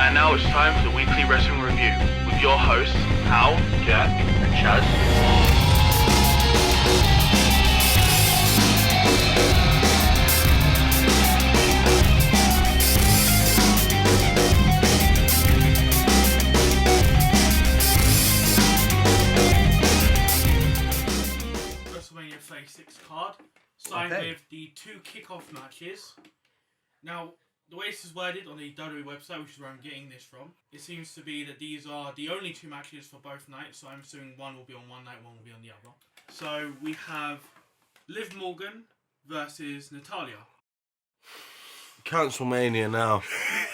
And now it's time for the weekly wrestling review with your hosts, Hal, Jack, and Chaz. WrestleMania 36 card, signed with the 2 kickoff matches. Now, the way this is worded on the WWE website, which is where I'm getting this from, it seems to be that these are the only 2 matches for both nights, so I'm assuming one will be on one night, one will be on the other. So we have Liv Morgan versus Natalya. WrestleMania now.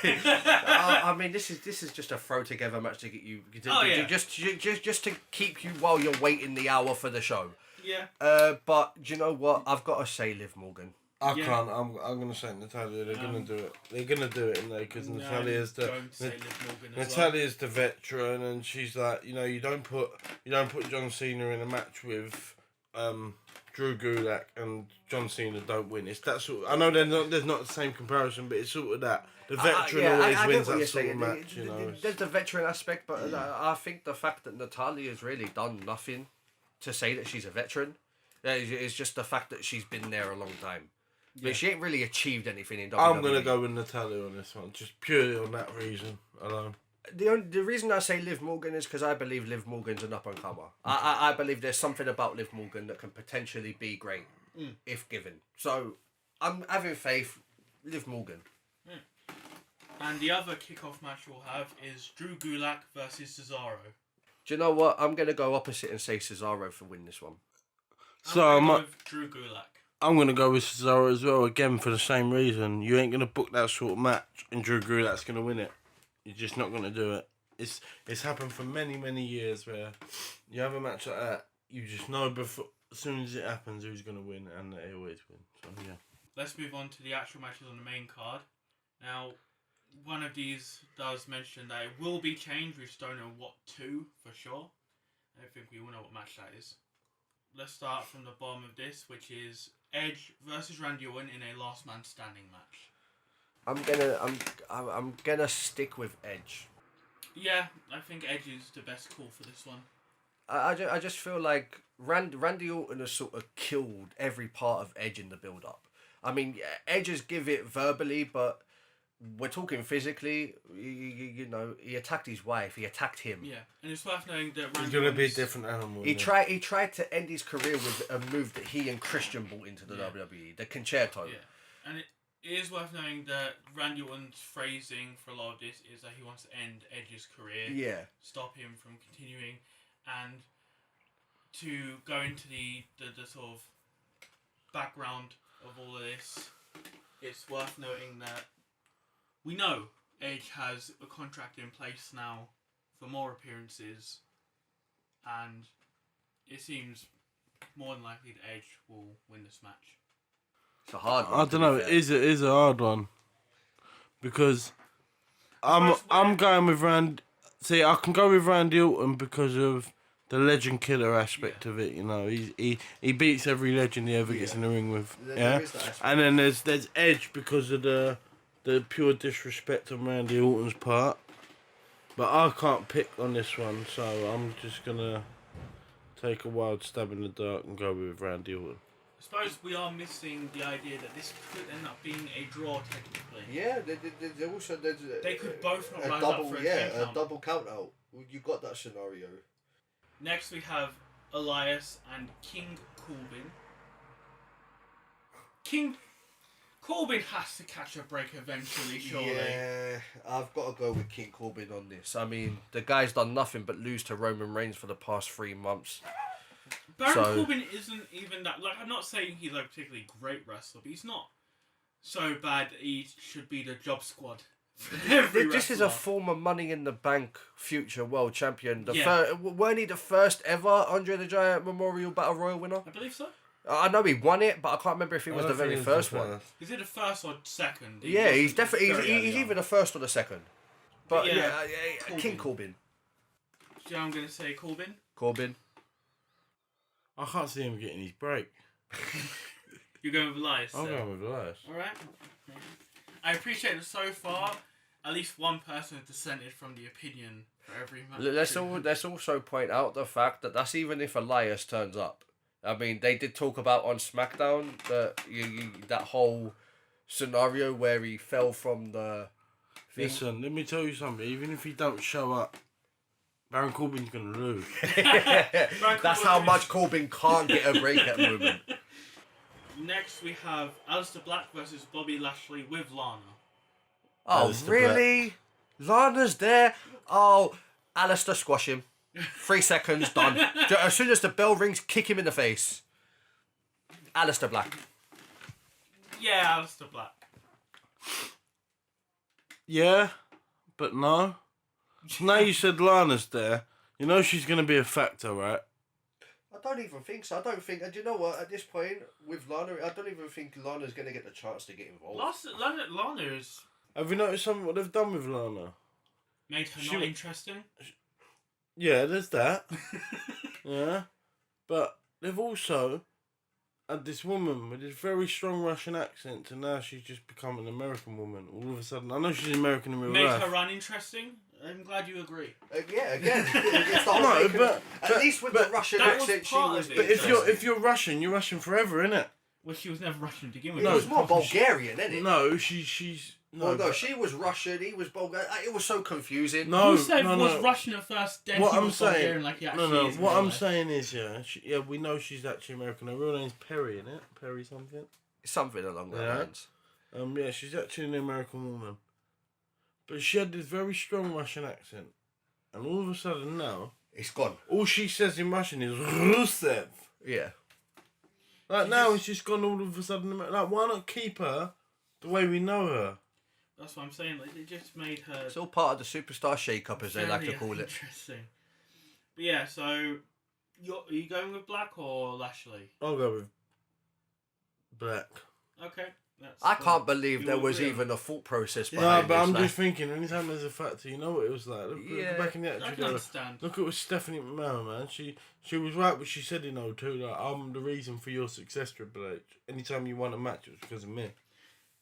I mean, this is just a throw together match to get you, just to keep you while you're waiting the hour for the show. Yeah. But do you know what? I've got to say, Liv Morgan. I can't. I'm gonna say Natalya. They're gonna do it. They're gonna do it in there because Natalya's the Natalya's the veteran, and she's like, you don't put John Cena in a match with Drew Gulak and John Cena don't win. It's that sort. I know there's not the same comparison, but it's sort of that. The veteran always wins that sort of match. There's the veteran aspect, but I think the fact that Natalya has really done nothing to say that she's a veteran is just the fact that she's been there a long time. Yeah. But she ain't really achieved anything in WWE. I'm going to go with Natalya on this one, just purely on that reason alone. The reason I say Liv Morgan is because I believe Liv Morgan's an up-and-comer. I believe there's something about Liv Morgan that can potentially be great, if given. So, I'm having faith, Liv Morgan. And the other kickoff match we'll have is Drew Gulak versus Cesaro. Do you know what? I'm going to go opposite and say Cesaro for win this one. I'm going with Drew Gulak. I'm going to go with Cesaro as well, again, for the same reason. You ain't going to book that sort of match and Drew Gulak's going to win it. You're just not going to do it. It's happened for many, many years where you have a match like that, you just know before, as soon as it happens who's going to win, and they always win. So, yeah. Let's move on to the actual matches on the main card. Now, one of these does mention that it will be changed. We just don't know what to for sure. I don't think we all know what match that is. Let's start from the bottom of this, which is Edge versus Randy Orton in a last man standing match. I'm gonna stick with Edge. Yeah, I think Edge is the best call for this one. I just feel like Randy Orton has sort of killed every part of Edge in the build up. I mean, Edge has give it verbally, but we're talking physically. He attacked his wife. He attacked him. Yeah, and it's worth knowing that he's gonna be a different animal. He tried to end his career with a move that he and Christian brought into the WWE, the concerto. Yeah, and it is worth knowing that Randy Orton's phrasing for a lot of this is that he wants to end Edge's career. Yeah. Stop him from continuing, and to go into the sort of background of all of this, it's worth noting that we know Edge has a contract in place now for more appearances, and it seems more than likely that Edge will win this match. It's a hard one. I don't know. It is a hard one because I'm going with Randy. See, I can go with Randy Orton because of the legend killer aspect of it. He beats every legend he ever gets in the ring with. And then there's Edge because of the pure disrespect on Randy Orton's part. But I can't pick on this one, so I'm just gonna take a wild stab in the dark and go with Randy Orton. I suppose we are missing the idea that this could end up being a draw technically. Yeah, they could both not rise double, up for a a double count out. You got that scenario. Next we have Elias and King Corbin. King Corbin has to catch a break eventually, surely. Yeah, I've got to go with King Corbin on this. I mean, the guy's done nothing but lose to Roman Reigns for the past 3 months. Baron Corbin isn't even that... I'm not saying he's a particularly great wrestler, but he's not so bad that he should be the job squad. This is a former Money in the Bank future world champion. Weren't he the first ever Andre the Giant Memorial Battle Royal winner? I believe so. I know he won it, but I can't remember if he was the very first one. Is it the first or second? Yeah, he's definitely he's either the first or the second. But King Corbin. So I'm going to say Corbin. Corbin. I can't see him getting his break. You're going with Elias. I'm going with Elias. Alright. I appreciate that so far. at least one person has dissented from the opinion for every match. Let's also point out the fact that that's even if Elias turns up. I mean, they did talk about on SmackDown that that whole scenario where he fell from the thing. Listen, let me tell you something. Even if he don't show up, Baron Corbin's gonna lose. That's how much Corbin can't get a break at the moment. Next, we have Aleister Black versus Bobby Lashley with Lana. Oh, Aleister really? Lana's there? Oh, Alistair, squash him. 3 seconds, done. As soon as the bell rings, kick him in the face. Aleister Black. Yeah, Aleister Black. Yeah, but no. Now you said Lana's there. You know she's gonna be a factor, right? I don't even think so. I don't think... And you know what? At this point, with Lana, I don't even think Lana's going to get the chance to get involved. Lana is... Have you noticed something what they've done with Lana? Made her not interesting. Yeah, there's that. Yeah. But they've also had this woman with this very strong Russian accent, and now she's just become an American woman all of a sudden. I know she's American in real Made life. her uninteresting. I'm glad you agree. Yeah, again. It's the whole No, thing. but At least with the Russian that was accent, she part was... of it. But if you're Russian, you're Russian forever, innit? Well, she was never Russian to begin with. It was more Bulgarian, isn't it? No, she's no. Well, no, but- she was Russian, he was Bulgarian. It was so confusing. No, Rusev no, was no. Russian at first, then What he I'm was saying, Bulgarian like he actually no. is in What real I'm life. saying is, yeah, we know she's actually American. Her real name's Perry, innit? Perry something. Something along those Yeah. lines. Yeah, she's actually an American woman, but she had this very strong Russian accent, and all of a sudden now, It's gone. all she says in Russian is Rusev. Yeah. Like now, it's just gone all of a sudden. Like, why not keep her the way we know her? That's what I'm saying. Like, it just made her. It's all part of the superstar shake-up, as they like to very call it. Interesting. But yeah, so are you going with Black or Lashley? I'll go with Black. Okay. That's I fine. can't believe You there was agree on even a thought process No, behind but this. I'm like- just thinking, anytime there's a factor, you know what it was like. Look Yeah. back in the I Attitude can Era. understand. Look at what Stephanie McMahon, man. She was right, but she said, too. Like, I'm the reason for your success, Triple H. Anytime you won a match, it was because of me.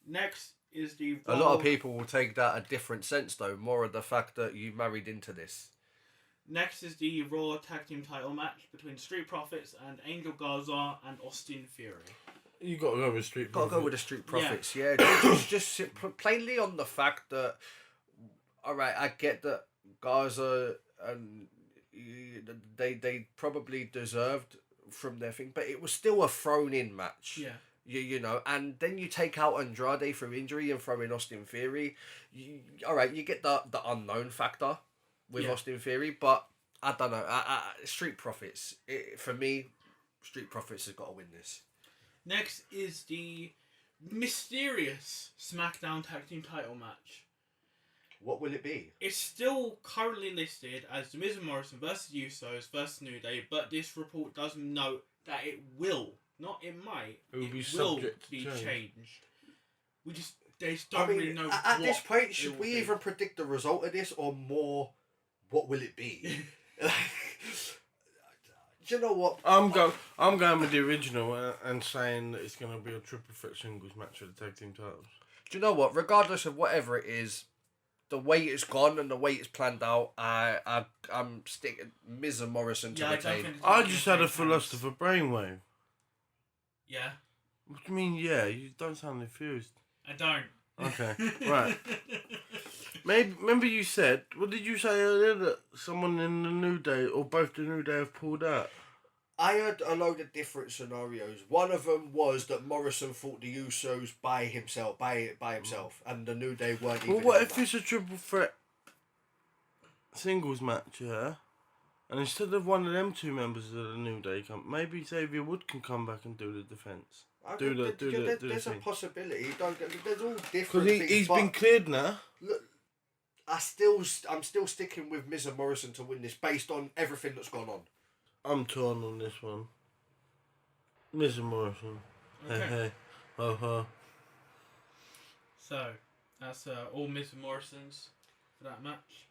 Next is the. A lot of people will take that a different sense, though. More of the fact that you married into this. Next is the Raw Tag Team Title match between Street Profits and Angel Garza and Austin Theory. You got to go with Street Gotta Profits. go with the Street Profits, yeah. just plainly on the fact that, alright, I get that Garza and they probably deserved from their thing, but it was still a thrown-in match. Yeah. You know, and then you take out Andrade through injury and throw in Austin Theory. Alright, you get the unknown factor with Austin Theory, but I don't know. Street Profits, for me, Street Profits has got to win this. Next is the mysterious SmackDown Tag Team Title match. What will it be? It's still currently listed as The Miz and Morrison versus Usos versus New Day, but this report does note that it will, not it might, It will be will subject to be change. changed. They just don't really know at what this point, it should will we be. even predict the result of this, or more, what will it be? Do you know what? I'm going with the original and saying that it's going to be a triple threat singles match for the tag team titles. Do you know what? Regardless of whatever it is, the way it's gone and the way it's planned out, I'm sticking Miz and Morrison to Yeah, I don't retain. think it's I gonna just be had a hands. philosopher brainwave. Yeah, What do you mean, yeah? You don't sound confused. I don't. Okay, right. Maybe, remember you said, what did you say earlier, that someone in the New Day, or both the New Day have pulled out? I heard a load of different scenarios. One of them was that Morrison fought the Usos by himself, and the New Day weren't even. Well, what in if that. it's a triple threat singles match, yeah? And instead of one of them two members of the New Day come, maybe Xavier Wood can come back and do the defence. There's a possibility. There's all different Because things. he's but been cleared now. look, I'm still sticking with Miz and Morrison to win this based on everything that's gone on. I'm torn on this one. Miz and Morrison. Okay. Hey, hey. Ho, ho. So, that's all Miz and Morrison's for that match.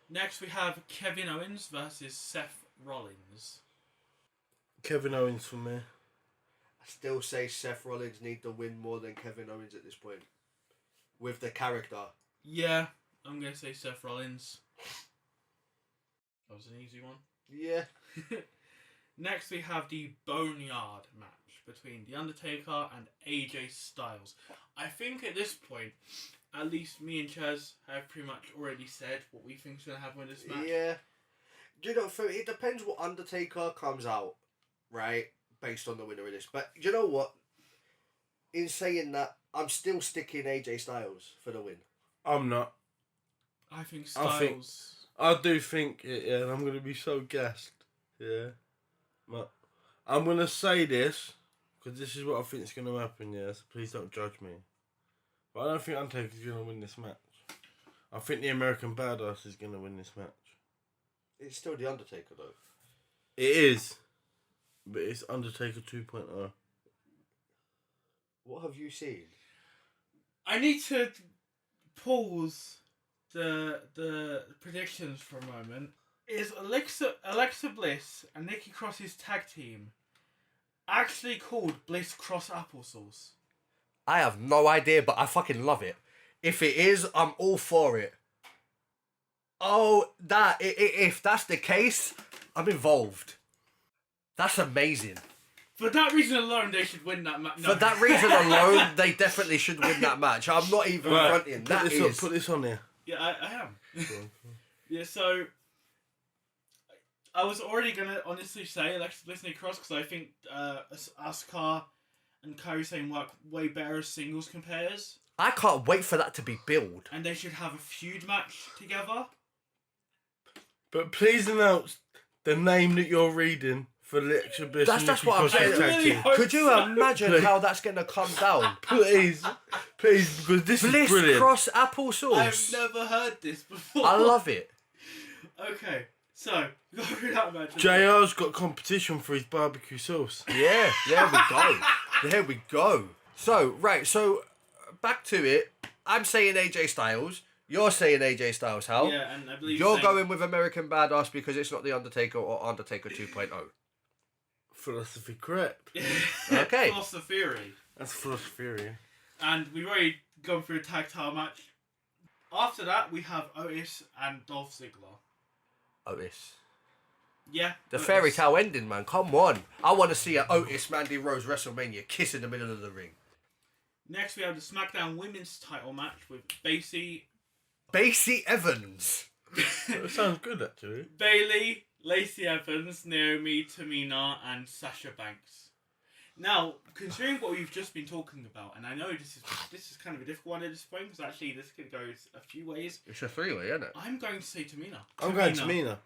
Next we have Kevin Owens versus Seth Rollins. Kevin Owens for me. I still say Seth Rollins need to win more than Kevin Owens at this point. With the character. Yeah, I'm going to say Seth Rollins. That was an easy one. Yeah. Next, we have the Boneyard match between The Undertaker and AJ Styles. I think at this point, at least me and Chaz have pretty much already said what we think is going to happen with this match. Yeah. You know, it depends what Undertaker comes out, right? Based on the winner of this. But you know what? In saying that, I'm still sticking AJ Styles for the win. I'm not. I think Styles... I do think it, yeah, and I'm going to be so gassed. Yeah. But I'm going to say this, because this is what I think is going to happen, yeah, so please don't judge me. But I don't think Undertaker's going to win this match. I think the American Badass is going to win this match. It's still The Undertaker, though. It is. But it's Undertaker 2.0. What have you seen? I need to pause the predictions for a moment. Is Alexa Bliss and Nikki Cross's tag team actually called Bliss Cross Applesauce? I have no idea, but I fucking love it. If it is, I'm all for it. Oh, if that's the case, I'm involved. That's amazing. For that reason alone, they should win that match. For that reason alone, they definitely should win that match. I'm not even fronting. Put this on there. Yeah, I am. Yeah, so I was already gonna honestly say Alexa Bliss and Cross because I think Asuka and Kairi Sane work way better as singles compares. I can't wait for that to be billed. And they should have a feud match together. But please announce the name that you're reading for Alexa Bliss. That's what I'm saying. Really Could you imagine how that's going to come down? Please, because this Bliss is brilliant. Cross Applesauce. I've never heard this before. I love it. Okay, so go through that match. JR's got competition for his barbecue sauce. Yeah, there we go. There we go. So, back to it. I'm saying AJ Styles. You're saying AJ Styles, Hal. Yeah, and I believe you're going with American Badass because it's not The Undertaker or Undertaker 2.0. Philosophy correct. Okay. Philosophy. That's philosophy. And we've already gone through a tag title match. After that, we have Otis and Dolph Ziggler. Otis. Yeah. The Otis. fairy tale ending, man. Come on. I want to see an Otis Mandy Rose WrestleMania kiss in the middle of the ring. Next, we have the SmackDown Women's title match with Bayley Evans. That sounds good, actually. Bayley, Lacey Evans, Naomi, Tamina, and Sasha Banks. Now, considering what we've just been talking about, and I know this is kind of a difficult one at this point, because actually this could go a few ways. It's a three-way, isn't it? I'm going to say Tamina. I'm going Tamina.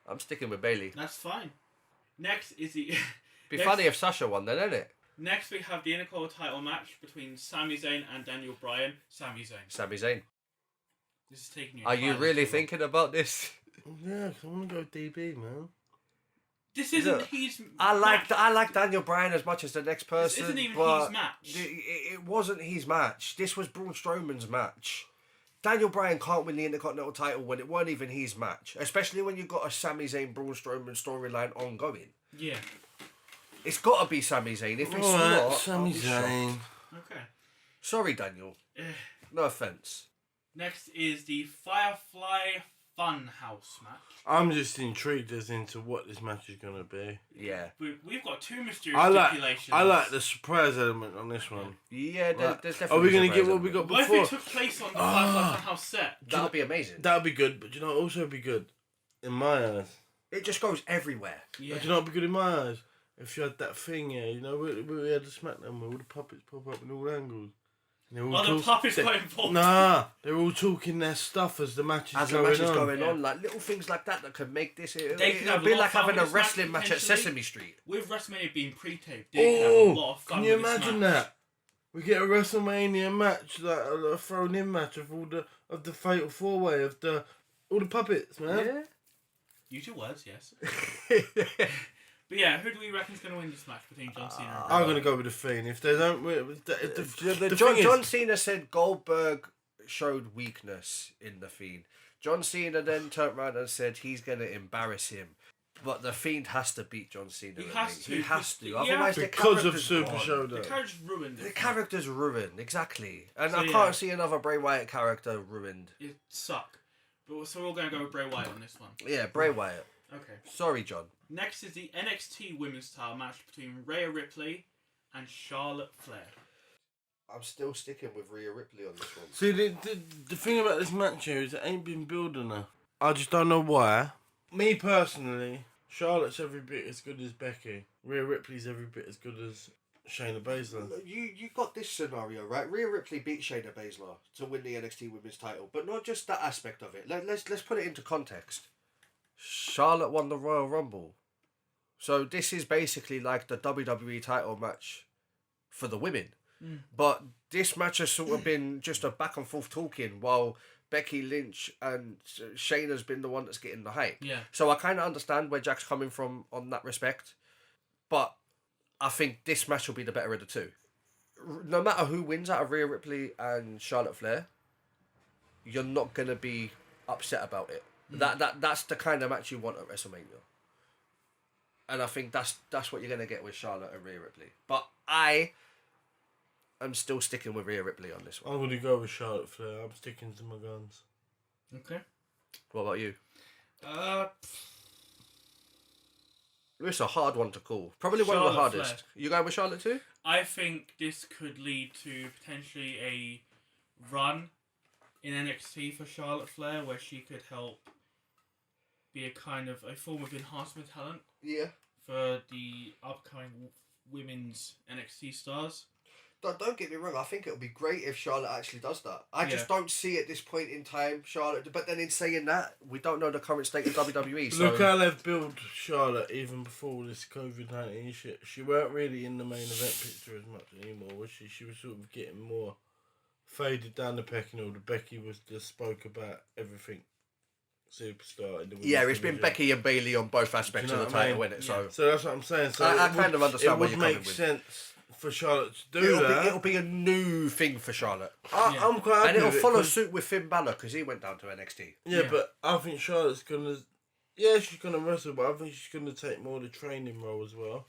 I'm sticking with Bayley. That's fine. Next is the... Be funny if Sasha won then, isn't it? Next we have the Intercontinental title match between Sami Zayn and Daniel Bryan. Sami Zayn. This is taking you. Are you really thinking about this? Yeah, 'cause I want to go DB, man. This isn't his. I match. like Daniel Bryan as much as the next person. This isn't even but his match. It wasn't his match. This was Braun Strowman's match. Daniel Bryan can't win the Intercontinental title when it weren't even his match, especially when you've got a Sami Zayn Braun Strowman storyline ongoing. Yeah. It's got to be Sami Zayn. If it's Alright, not, Sami Zayn. Okay. Sorry, Daniel. No offense. Next is the Firefly Funhouse match. I'm just intrigued as into what this match is going to be. Yeah. We've got two mysterious stipulations. I like the surprise element on this one. Yeah, there's definitely. Are we going to surprise get what we element. got What if before? it took place on the Firefly Funhouse set? That would be amazing. That would be good, but you know, what also be good in my eyes. It just goes everywhere. Yeah. Do you know what would be good in my eyes? If you had that thing, yeah, you know, we had the SmackDown where all the puppets pop up in all angles. The puppets quite important. Nah, they're all talking their stuff as the match is going on. Like little things like that can make this. They can It'll have be a lot like of fun having a with this match, wrestling match at potentially. Sesame Street. With WrestleMania being pre-taped, they can have a lot of fun. Can you with this imagine match. that? We get a WrestleMania match, like a thrown-in match of all the Fatal 4-Way of all the puppets, man. Yeah. Use your words, yes. But yeah, who do we reckon is going to win this match between John Cena and I'm gonna go with the Fiend. If they don't win, John Cena said Goldberg showed weakness in the Fiend. John Cena then turned around and said he's going to embarrass him. But the Fiend has to beat John Cena. He has to. He has to. Yeah. Otherwise, Because of the Super gone. Showdown. The character's ruined. The character's ruined, exactly. And So, I yeah. can't see another Bray Wyatt character ruined. It suck. But so we're going to go with Bray Wyatt on this one. Yeah, Bray Wyatt. Okay. Sorry, John. Next is the NXT Women's Title match between Rhea Ripley and Charlotte Flair. I'm still sticking with Rhea Ripley on this one. See, the thing about this match here is it ain't been building her. I just don't know why. Me personally, Charlotte's every bit as good as Becky. Rhea Ripley's every bit as good as Shayna Baszler. You got this scenario, right? Rhea Ripley beat Shayna Baszler to win the NXT Women's title, but not just that aspect of it. Let's put it into context. Charlotte won the Royal Rumble. So this is basically like the WWE title match for the women. But this match has sort of been just a back and forth talking while Becky Lynch and Shayna's been the one that's getting the hype. Yeah. So I kind of understand where Jack's coming from on that respect. But I think this match will be the better of the two. No matter who wins out of Rhea Ripley and Charlotte Flair, you're not going to be upset about it. That's the kind of match you want at WrestleMania. And I think that's what you're going to get with Charlotte and Rhea Ripley. But I'm still sticking with Rhea Ripley on this one. I'm going to go with Charlotte Flair. I'm sticking to my guns. Okay. What about you? Uh, It's a hard one to call. Probably one of the Charlotte hardest. Flair. You going with Charlotte too? I think this could lead to potentially a run in NXT for Charlotte Flair where she could help be a form of enhancement talent Yeah. for the upcoming women's NXT stars. Don't get me wrong. I think it'll be great if Charlotte actually does that. I just don't see at this point in time Charlotte. But then in saying that, we don't know the current state of WWE. So Look how they've built Charlotte even before this COVID-19 shit. She weren't really in the main event picture as much anymore, was she? She was sort of getting more faded down the pecking order. Becky was just spoke about everything superstar. In the yeah, women's it's been division. Becky and Bailey on both aspects Do you know of the what I title, mean? innit? So So that's what I'm saying. So I it kind of understand it where would you're coming make with. sense for Charlotte to do that. It'll be a new thing for Charlotte. I'm quite happy And it'll with it, follow 'cause- suit with Finn Balor because he went down to NXT. Yeah, Yeah. but I think Charlotte's gonna. Yeah, she's gonna wrestle, but I think she's gonna take more of the training role as well.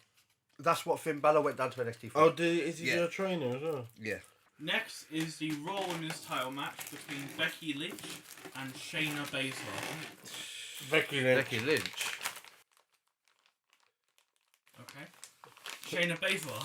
That's what Finn Balor went down to NXT for. Oh, is he Yeah. your trainer as well? Yeah. Next is the Raw Women's title match between Becky Lynch and Shayna Baszler. Becky Becky Lynch. Okay. Shayna Baszler.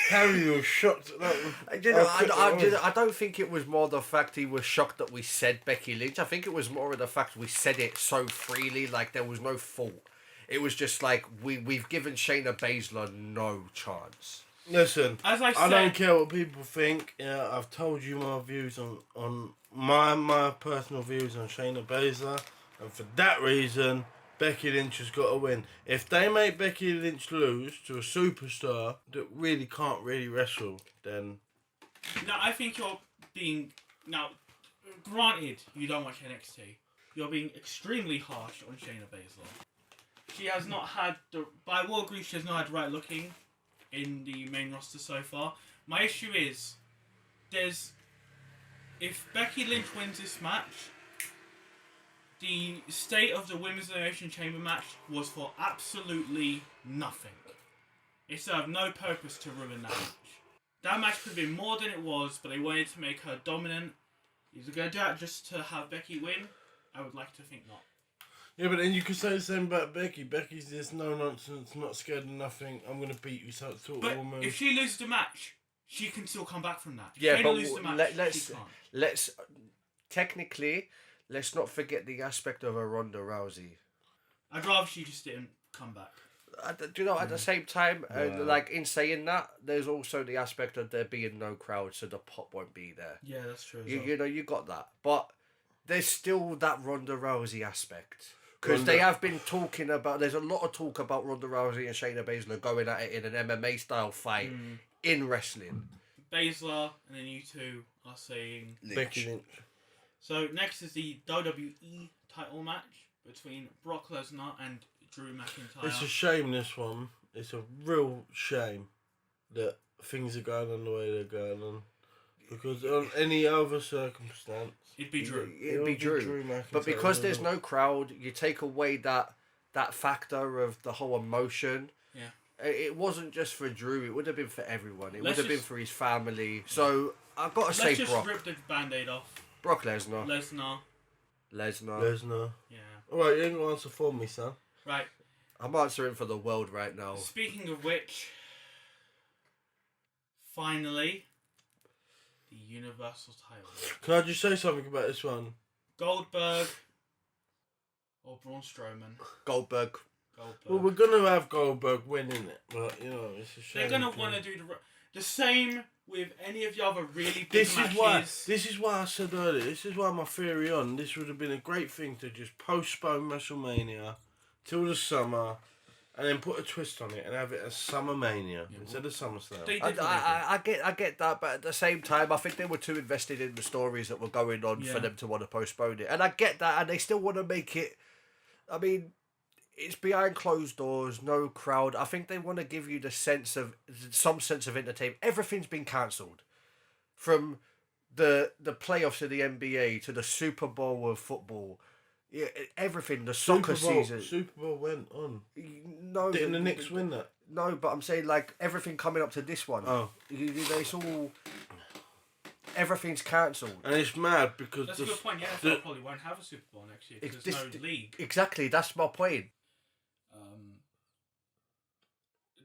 Harry was shocked at that one. I don't think it was more the fact he was shocked that we said Becky Lynch. I think it was more of the fact we said it so freely, like there was no fault. It was just like we've given Shayna Baszler no chance. Listen, As I I said, don't care what people think. Yeah, I've told you my views on my personal views on Shayna Baszler, and for that reason, Becky Lynch has got to win. If they make Becky Lynch lose to a superstar that really can't really wrestle, then now I think you're being granted you don't watch NXT. You're being extremely harsh on Shayna Baszler. She has not had but I will agree she has not had right looking in the main roster so far. My issue is if Becky Lynch wins this match, the state of the Women's Elimination Chamber match was for absolutely nothing. It served no purpose to ruin that match. That match could have been more than it was, but they wanted to make her dominant. Is it going to do that just to have Becky win? I would like to think not. yeah, but then you could say the same about Becky. Becky's this no nonsense, not scared of nothing. I'm gonna beat you, sort of But woman. if she loses the match, she can still come back from that. If Yeah, Shayna but loses the match, she can't. let's technically let's not forget the aspect of a Ronda Rousey. I'd rather she just didn't come back. Do you know, at the same time, Wow. like in saying that, there's also the aspect of there being no crowd, so the pop won't be there. Yeah, that's true. As You, well. you know, you got that, but there's still that Ronda Rousey aspect because Ronda- they have been talking about. There's a lot of talk about Ronda Rousey and Shayna Baszler going at it in an MMA style fight in wrestling. Baszler, and then you two are saying. Becky Lynch. So next is the WWE title match between Brock Lesnar and Drew McIntyre. It's a shame, this one. It's a real shame that things are going on the way they're going on. Because on any other circumstance, It'd be Drew. It'd be Drew. But McIntyre, because there's isn't it? no crowd, you take away that that factor of the whole emotion. Yeah. It wasn't just for Drew. It would have been for everyone. It Let's would have been just- for his family. So I've got to Let's say just Brock. rip the band-aid off. Brock Lesnar. Lesnar. Lesnar. Yeah. Alright, you ain't gonna answer for me, son. Right. I'm answering for the world right now. Speaking of which, finally, the Universal title. Can I just say something about this one? Goldberg or Braun Strowman? Goldberg. Well, we're gonna have Goldberg winning it, but you know, it's a shame. They're gonna want to do the same with any of the other really big This matches. is why I said earlier. This is why my theory on this would have been a great thing to just postpone WrestleMania till the summer, and then put a twist on it and have it as SummerMania instead of SummerSlam. They did what they did. I get that, but at the same time, I think they were too invested in the stories that were going on for them to want to postpone it. And I get that, and they still want to make it. I mean, it's behind closed doors, no crowd. I think they want to give you some sense of entertainment. Everything's been cancelled, from the playoffs of the NBA to the Super Bowl of football. Yeah, everything. The soccer season. Super Bowl went on. No, Didn't the Knicks win that? No, but I'm saying like everything coming up to this one. Oh, It's all. Everything's cancelled. and it's mad because That's a good point. Yeah, NFL probably won't have a Super Bowl next year because there's no league. Exactly, that's my point.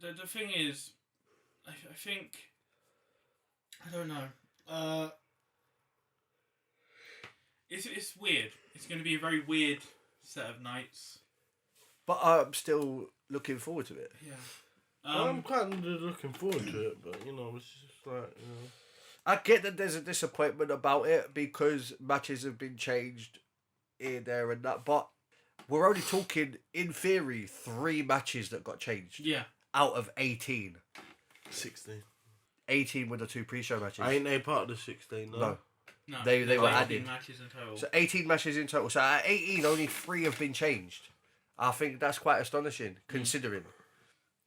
The thing is, I think, I don't know. It's weird. It's going to be a very weird set of nights. But I'm still looking forward to it. Yeah. I'm kind of looking forward to it, but you know, it's just like I get that there's a disappointment about it because matches have been changed here, there, and that. But we're only talking, in theory, 3 matches that got changed. Yeah. Out of 18. 16. 18 with the 2 pre-show matches. Ain't they part of the 16? No. No. They were 18 added. matches in total. So 18 matches in total. So at 18, only 3 have been changed. I think that's quite astonishing, considering.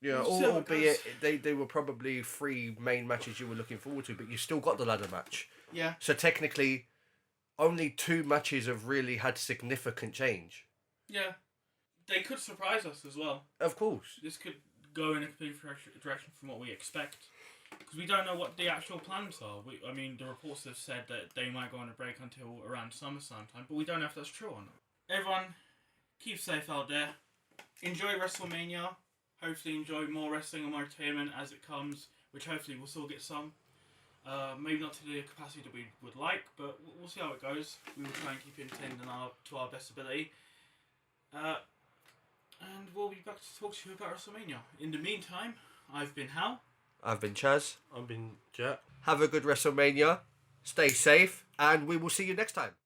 You know, albeit they were probably 3 main matches you were looking forward to, but you still got the ladder match. Yeah. So technically, only 2 matches have really had significant change. Yeah. They could surprise us as well. Of course. This could go in a complete direction from what we expect. Because we don't know what the actual plans are. I mean, the reports have said that they might go on a break until around SummerSlam time, but we don't know if that's true or not. Everyone, keep safe out there. Enjoy WrestleMania. Hopefully enjoy more wrestling and more entertainment as it comes, which hopefully we'll still get some. Maybe not to the capacity that we would like, but we'll see how it goes. We will try and keep it entertained to our best ability. And we'll be back to talk to you about WrestleMania. In the meantime, I've been Hal. I've been Chaz. I've been Jack. Have a good WrestleMania. Stay safe, and we will see you next time.